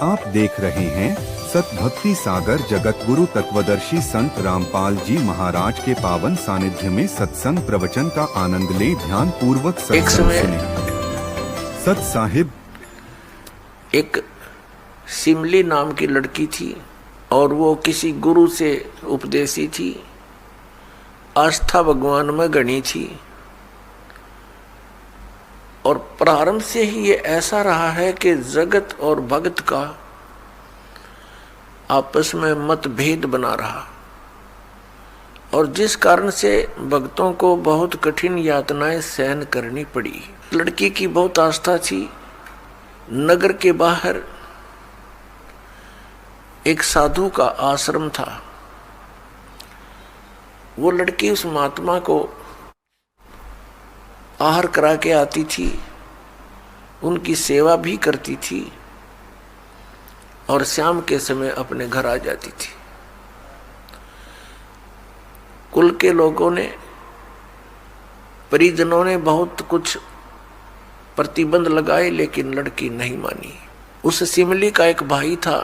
आप देख रहे हैं सतभक्ति सागर जगत गुरु तत्वदर्शी संत रामपाल जी महाराज के पावन सानिध्य में सत्संग प्रवचन का आनंद ले ध्यान पूर्वक सत्संग सुने। सत साहिब। एक सिमली नाम की लड़की थी और वो किसी गुरु से उपदेशी थी, आस्था भगवान में गणी थी। और प्रारंभ से ही ये ऐसा रहा है कि जगत और भगत का आपस में मतभेद बना रहा, और जिस कारण से भक्तों को बहुत कठिन यातनाएं सहन करनी पड़ी। लड़की की बहुत आस्था थी। नगर के बाहर एक साधु का आश्रम था। वो लड़की उस महात्मा को आहार करा के आती थी, उनकी सेवा भी करती थी और शाम के समय अपने घर आ जाती थी। कुल के लोगों ने, परिजनों ने बहुत कुछ प्रतिबंध लगाए, लेकिन लड़की नहीं मानी। उस सिमली का एक भाई था,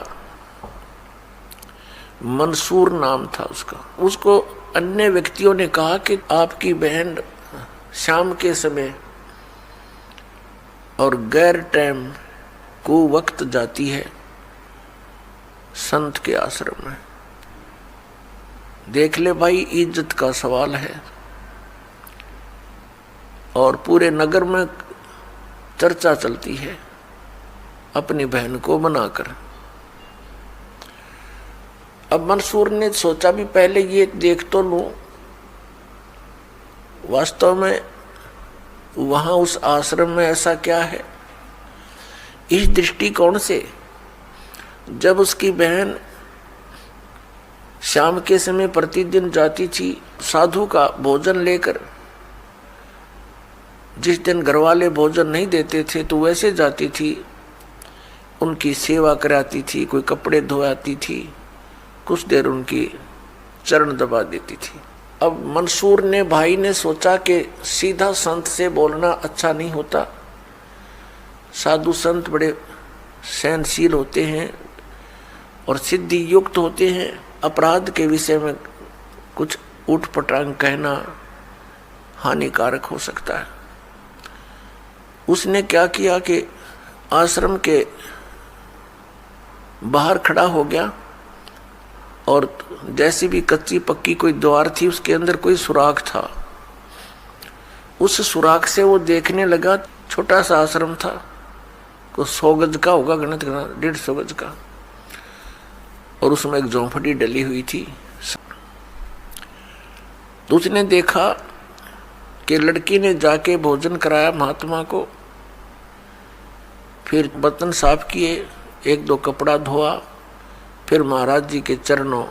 मंसूर नाम था उसका। उसको अन्य व्यक्तियों ने कहा कि आपकी बहन शाम के समय और गैर टाइम को वक्त जाती है संत के आश्रम में। देख ले भाई, इज्जत का सवाल है और पूरे नगर में चर्चा चलती है अपनी बहन को मनाकर। अब मंसूर ने सोचा भी पहले ये देख तो लूं, वास्तव में वहां उस आश्रम में ऐसा क्या है। इस दृष्टिकोण से जब उसकी बहन शाम के समय प्रतिदिन जाती थी साधु का भोजन लेकर, जिस दिन घरवाले भोजन नहीं देते थे तो वैसे जाती थी, उनकी सेवा कराती थी, कोई कपड़े धोआती थी, कुछ देर उनकी चरण दबा देती थी। अब मंसूर ने, भाई ने सोचा कि सीधा संत से बोलना अच्छा नहीं होता। साधु संत बड़े सहनशील होते हैं और सिद्धि युक्त होते हैं। अपराध के विषय में कुछ उठपटांग कहना हानिकारक हो सकता है। उसने क्या किया कि आश्रम के बाहर खड़ा हो गया और जैसी भी कच्ची पक्की कोई द्वार थी, उसके अंदर कोई सुराख था। उस सुराख से वो देखने लगा। छोटा सा आश्रम था, को 100 गज का होगा, गणित करना 150 गज का, और उसमें एक झोंपड़ी डली हुई थी। तो उसने देखा कि लड़की ने जाके भोजन कराया महात्मा को, फिर बर्तन साफ किए, 1-2 कपड़ा धोआ, फिर महाराज जी के चरणों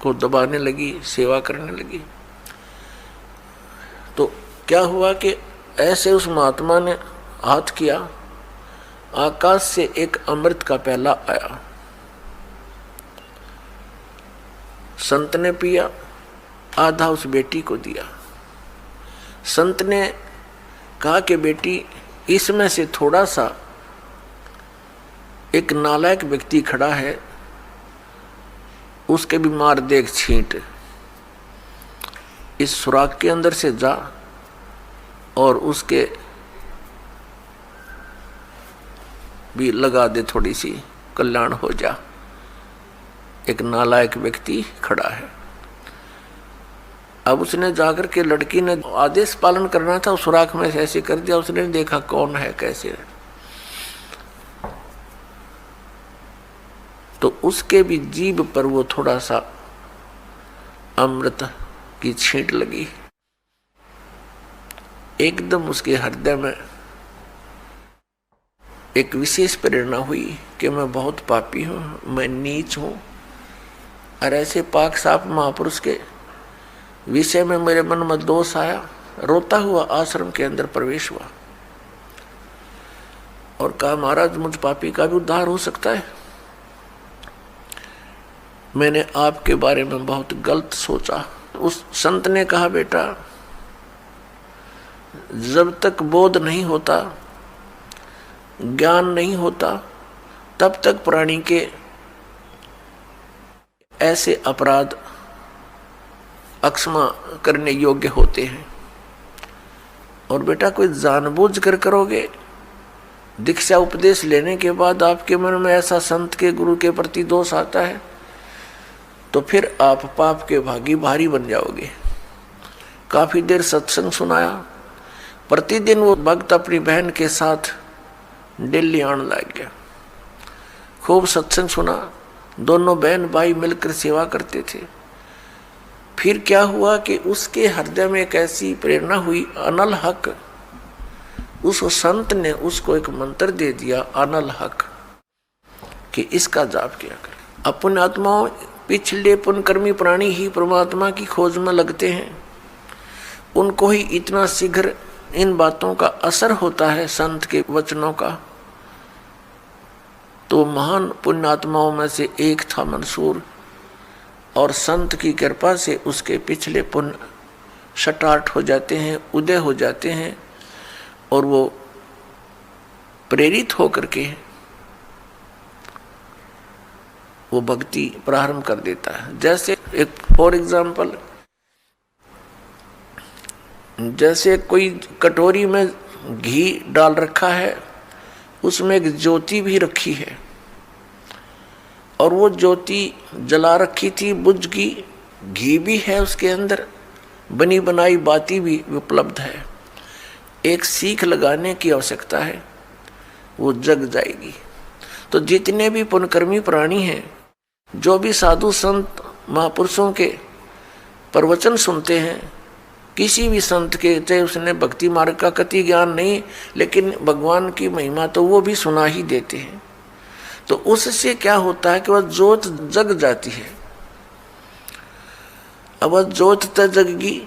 को दबाने लगी, सेवा करने लगी। तो क्या हुआ कि ऐसे उस महात्मा ने हाथ किया, आकाश से एक अमृत का प्याला आया। संत ने पिया, आधा उस बेटी को दिया। संत ने कहा कि बेटी, इसमें से थोड़ा सा एक नालायक व्यक्ति खड़ा है, उसके भी मार देख छींट, इस सुराख के अंदर से जा और उसके भी लगा दे, थोड़ी सी कल्याण हो जा। एक नालायक व्यक्ति खड़ा है। अब उसने जाकर के, लड़की ने आदेश पालन करना था, सुराख में से ऐसे कर दिया। उसने देखा कौन है, कैसे है, तो उसके भी जीभ पर वो थोड़ा सा अमृत की छींट लगी। एकदम उसके हृदय में एक विशेष प्रेरणा हुई कि मैं बहुत पापी हूं, मैं नीच हूं, और ऐसे पाक साफ महापुरुष के विषय में मेरे मन में दोष आया। रोता हुआ आश्रम के अंदर प्रवेश हुआ और कहा, महाराज, मुझ पापी का भी उद्धार हो सकता है। मैंने आपके बारे में बहुत गलत सोचा। उस संत ने कहा, बेटा, जब तक बोध नहीं होता, ज्ञान नहीं होता, तब तक प्राणी के ऐसे अपराध अक्षमा करने योग्य होते हैं। और बेटा कोई जानबूझ कर करोगे, दीक्षा उपदेश लेने के बाद आपके मन में ऐसा संत के गुरु के प्रति दोष आता है तो फिर आप पाप के भारी बन जाओगे। काफी देर सत्संग सुनाया, प्रतिदिन वो भक्त अपनी बहन के साथ दिल्ली आने लग गया। खूब सत्संग सुना, दोनों बहन भाई मिलकर सेवा करते थे। फिर क्या हुआ कि उसके हृदय में एक ऐसी प्रेरणा हुई, अनल हक, उस संत ने उसको एक मंत्र दे दिया, अनल हक, कि इसका जाप किया कर। अपन आत्माओं पिछले पुण्यकर्मी प्राणी ही परमात्मा की खोज में लगते हैं, उनको ही इतना शीघ्र इन बातों का असर होता है संत के वचनों का। तो महान पुण्यात्माओं में से एक था मंसूर, और संत की कृपा से उसके पिछले पुण्य स्टार्ट हो जाते हैं, उदय हो जाते हैं, और वो प्रेरित होकर के वो भक्ति प्रारंभ कर देता है। जैसे एक फॉर एग्जाम्पल, जैसे कोई कटोरी में घी डाल रखा है, उसमें एक ज्योति भी रखी है, और वो ज्योति जला रखी थी, बुझ गई, घी भी है उसके अंदर, बनी बनाई बाती भी उपलब्ध है, एक सीख लगाने की आवश्यकता है, वो जग जाएगी। तो जितने भी पुण्यकर्मी प्राणी हैं, जो भी साधु संत महापुरुषों के प्रवचन सुनते हैं, किसी भी संत के, चाहे उसने भक्ति मार्ग का कति ज्ञान नहीं, लेकिन भगवान की महिमा तो वो भी सुना ही देते हैं, तो उससे क्या होता है कि वह ज्योत जग जाती है। अब वह ज्योत तक जगगी,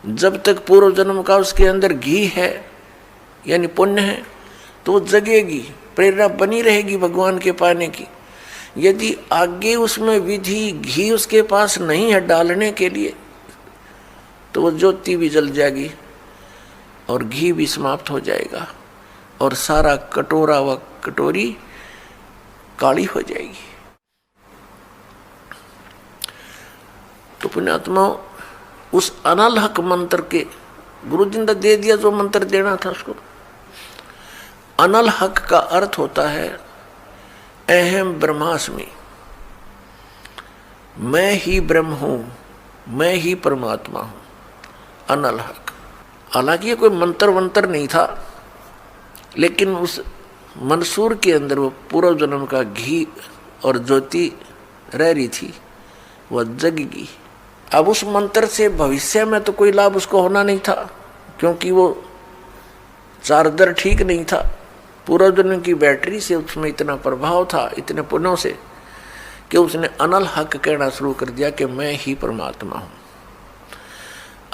जब तक पूर्व जन्म का उसके अंदर घी है यानी पुण्य है, तो जगेगी, प्रेरणा बनी रहेगी भगवान के पाने की। यदि आगे उसमें विधि घी उसके पास नहीं है डालने के लिए, तो वो ज्योति भी जल जाएगी और घी भी समाप्त हो जाएगा, और सारा कटोरा व कटोरी काली हो जाएगी। तो पुण्यात्मा उस अनल हक मंत्र के गुरु जी ने दे दिया, जो मंत्र देना था उसको। अनल हक का अर्थ होता है अहम ब्रह्मास्मि, मैं ही ब्रह्म हूं, मैं ही परमात्मा हूं, अनल हक। हालांकि ये कोई मंत्र वंत्र नहीं था, लेकिन उस मंसूर के अंदर वो पूर्व जन्म का घी और ज्योति रह रही थी, वह जगेगी। अब उस मंत्र से भविष्य में तो कोई लाभ उसको होना नहीं था, क्योंकि वो चार्जर ठीक नहीं था। पूर्व जन्म की बैटरी से उसमें इतना प्रभाव था, इतने पुण्यों से, कि उसने अनल हक कहना शुरू कर दिया कि मैं ही परमात्मा हूँ।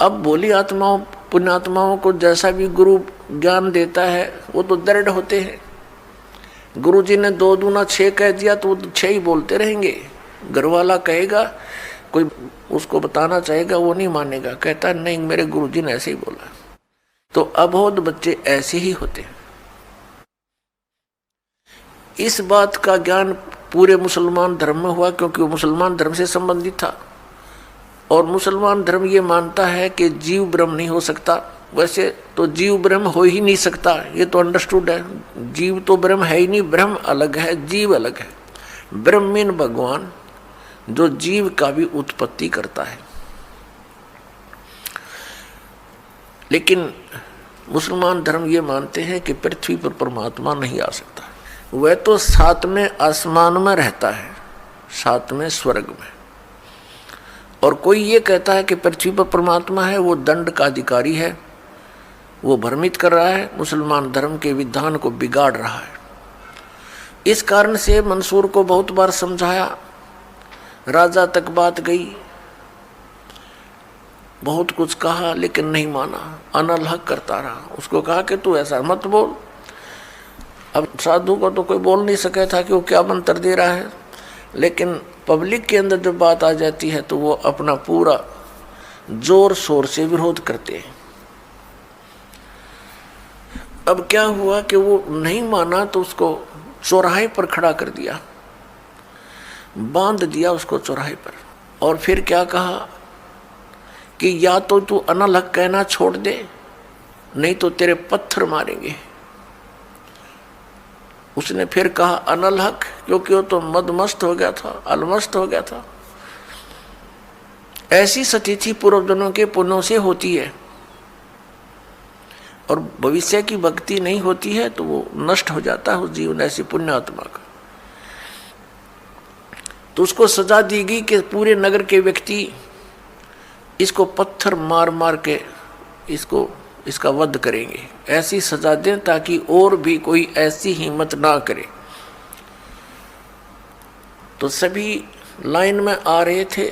अब भोली आत्माओं पुण्यात्माओं को जैसा भी गुरु ज्ञान देता है वो तो दृढ़ होते हैं। गुरु जी ने 2 दूना 6 कह दिया तो वो 6 ही बोलते रहेंगे। घर वाला कहेगा, कोई उसको बताना चाहेगा, वो नहीं मानेगा, कहता नहीं मेरे गुरु जी ने ऐसे ही बोला। तो अबोध बच्चे ऐसे ही होते हैं। इस बात का ज्ञान पूरे मुसलमान धर्म में हुआ, क्योंकि वो मुसलमान धर्म से संबंधित था, और मुसलमान धर्म ये मानता है कि जीव ब्रह्म नहीं हो सकता। वैसे तो जीव ब्रह्म हो ही नहीं सकता, ये तो अंडरस्टूड है। जीव तो ब्रह्म है ही नहीं, ब्रह्म अलग है, जीव अलग है। ब्रह्म मीन भगवान, जो जीव का भी उत्पत्ति करता है। लेकिन मुसलमान धर्म ये मानते हैं कि पृथ्वी पर परमात्मा नहीं आ सकता। वह तो 7वें आसमान में रहता है, 7वें स्वर्ग में। और कोई ये कहता है कि पृथ्वी पर परमात्मा है, वो दंड का अधिकारी है, वो भ्रमित कर रहा है, मुसलमान धर्म के विधान को बिगाड़ रहा है। इस कारण से मंसूर को बहुत बार समझाया, राजा तक बात गई, बहुत कुछ कहा, लेकिन नहीं माना, अनल हक करता रहा। उसको कहा कि तू ऐसा मत बोल। अब साधु को तो कोई बोल नहीं सका था कि वो क्या मंत्र दे रहा है, लेकिन पब्लिक के अंदर जब बात आ जाती है तो वो अपना पूरा जोर शोर से विरोध करते हैं। अब क्या हुआ कि वो नहीं माना, तो उसको चौराहे पर खड़ा कर दिया, बांध दिया उसको चौराहे पर। और फिर क्या कहा कि या तो तू अनलहक कहना छोड़ दे, नहीं तो तेरे पत्थर मारेंगे। उसने फिर कहा अनलहक, क्योंकि वो तो मदमस्त हो गया था, अलमस्त हो गया था। ऐसी सतीथि पूर्वजन्मों के पुण्यों से होती है, और भविष्य की भक्ति नहीं होती है तो वो नष्ट हो जाता है उस जीवन ऐसी पुण्यात्मा का। तो उसको सजा दी गई कि पूरे नगर के व्यक्ति इसको पत्थर मार मार के इसका वध करेंगे। ऐसी सजा दें ताकि और भी कोई ऐसी हिम्मत ना करे। तो सभी लाइन में आ रहे थे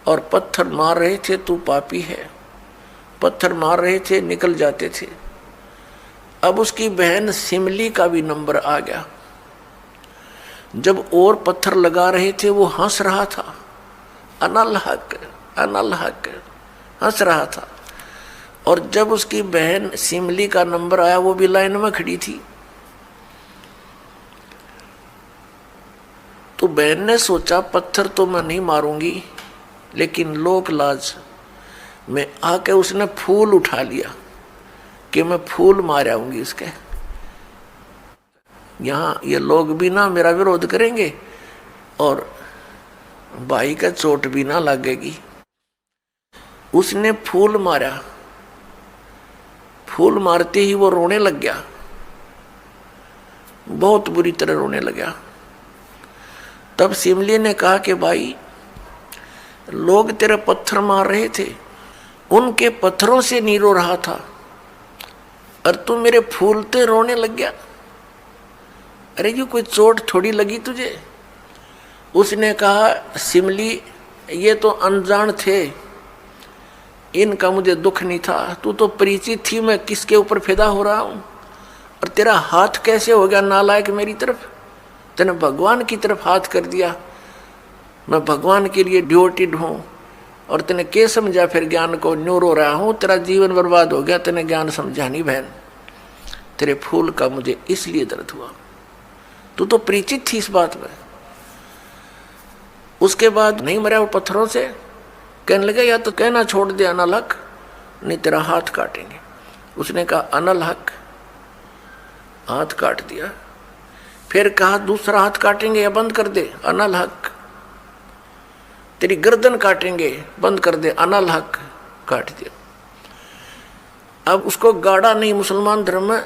और पत्थर मार रहे थे, तू पापी है, पत्थर मार रहे थे, निकल जाते थे। अब उसकी बहन सिमली का भी नंबर आ गया। जब और पत्थर लगा रहे थे वो हंस रहा था, अनलहक अनलहक हंस रहा था। और जब उसकी बहन सिमली का नंबर आया वो भी लाइन में खड़ी थी। तो बहन ने सोचा पत्थर तो मैं नहीं मारूंगी, लेकिन लोक लाज में आके उसने फूल उठा लिया कि मैं फूल मार आऊंगी उसके। यहाँ ये लोग भी ना मेरा विरोध करेंगे और भाई का चोट भी ना लगेगी। उसने फूल मारा, फूल मारते ही वो रोने लग गया, बहुत बुरी तरह रोने लगा। तब सिमली ने कहा कि भाई लोग तेरे पत्थर मार रहे थे, उनके पत्थरों से नहीं रो रहा था, और तू मेरे फूलते रोने लग गया। अरे ये कोई चोट थोड़ी लगी तुझे? उसने कहा सिमली ये तो अनजान थे, इनका मुझे दुख नहीं था, तू तो परिचित थी मैं किसके ऊपर फिदा हो रहा हूं। और तेरा हाथ कैसे हो गया नालायक मेरी तरफ? तूने भगवान की तरफ हाथ कर दिया, मैं भगवान के लिए ड्यूटीड हूं, और तूने क्या समझा फिर ज्ञान को? न्यू रो रहा हूं, तेरा जीवन बर्बाद हो गया, तूने ज्ञान समझा नहीं बहन, तेरे फूल का मुझे इसलिए दर्द हुआ। तू तो परिचित थी इस बात में। उसके बाद नहीं मरा वो पत्थरों से, कहने लगे या तो कहना छोड़ दे अनलहक, नहीं तेरा हाथ काटेंगे। उसने कहा अनलहक, हाथ काट दिया। फिर कहा दूसरा हाथ काटेंगे या बंद कर दे, अनलहक। तेरी गर्दन काटेंगे, बंद कर दे, अनलहक, काट दिया। अब उसको गाड़ा नहीं, मुसलमान धर्म में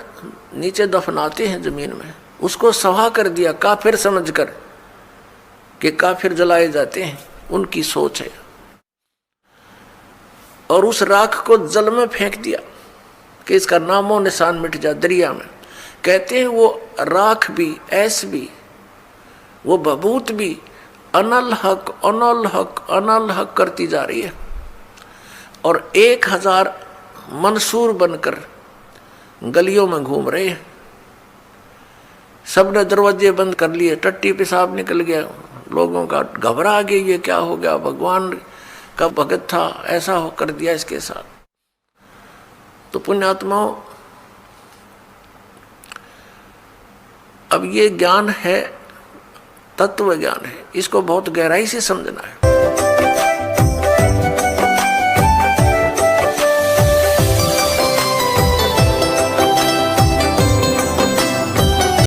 नीचे दफनाते हैं जमीन में, उसको सवा कर दिया काफिर समझकर कि काफिर जलाए जाते हैं, उनकी सोच है। और उस राख को जल में फेंक दिया कि इसका नामो निशान मिट जा, दरिया में। कहते हैं वो राख भी, ऐस भी, वो भभूत भी अनलहक अनलहक अनलहक करती जा रही है। और 1000 मंसूर बनकर गलियों में घूम रहे हैं। सबने दरवाजे बंद कर लिए, टट्टी पेशाब निकल गया, लोगों का घबरा गया, ये क्या हो गया, भगवान का भगत था, ऐसा हो कर दिया इसके साथ। तो पुण्यात्माओं, अब ये ज्ञान है, तत्व ज्ञान है, इसको बहुत गहराई से समझना है।